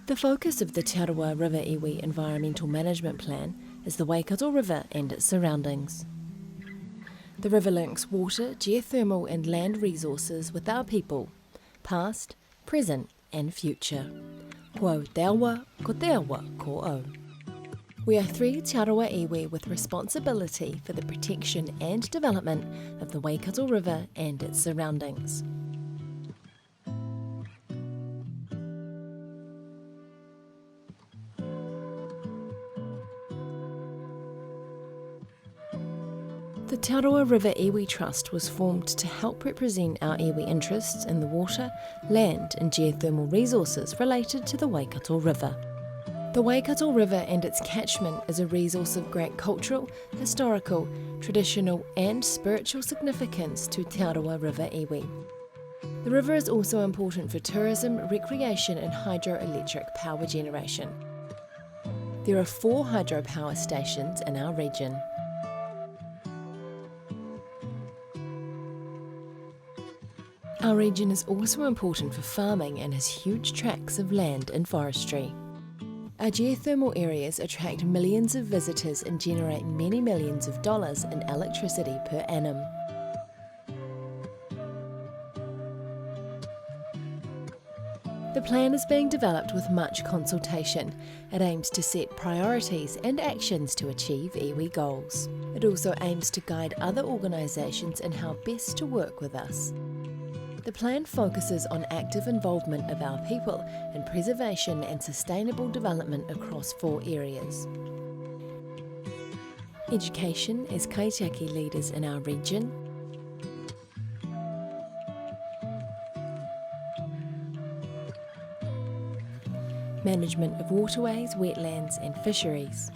The focus of the Te Arawa River Iwi Environmental Management Plan is the Waikato River and its surroundings. The river links water, geothermal and land resources with our people, past, present and future. Ko te awa, ko te awa, ko au. We are three Te Arawa iwi with responsibility for the protection and development of the Waikato River and its surroundings. The Te Arawa River Iwi Trust was formed to help represent our iwi interests in the water, land and geothermal resources related to the Waikato River. The Waikato River and its catchment is a resource of great cultural, historical, traditional and spiritual significance to Te Arawa River Iwi. The river is also important for tourism, recreation and hydroelectric power generation. There are 4 hydropower stations in our region. Our region is also important for farming and has huge tracts of land and forestry. Our geothermal areas attract millions of visitors and generate many millions of dollars in electricity per annum. The plan is being developed with much consultation. It aims to set priorities and actions to achieve iwi goals. It also aims to guide other organisations in how best to work with us. The plan focuses on active involvement of our people in preservation and sustainable development across 4 areas. Education as kaitiaki leaders in our region, management of waterways, wetlands and fisheries,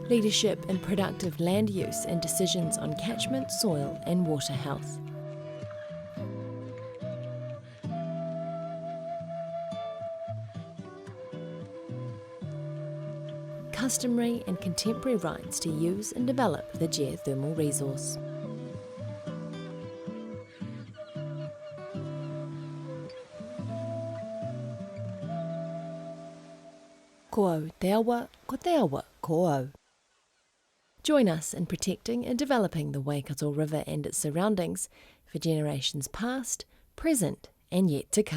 leadership in productive land use and decisions on catchment, soil and water health. Customary and contemporary rights to use and develop the geothermal resource. Ko au te awa, ko te awa, ko au. Join us in protecting and developing the Waikato River and its surroundings for generations past, present and yet to come.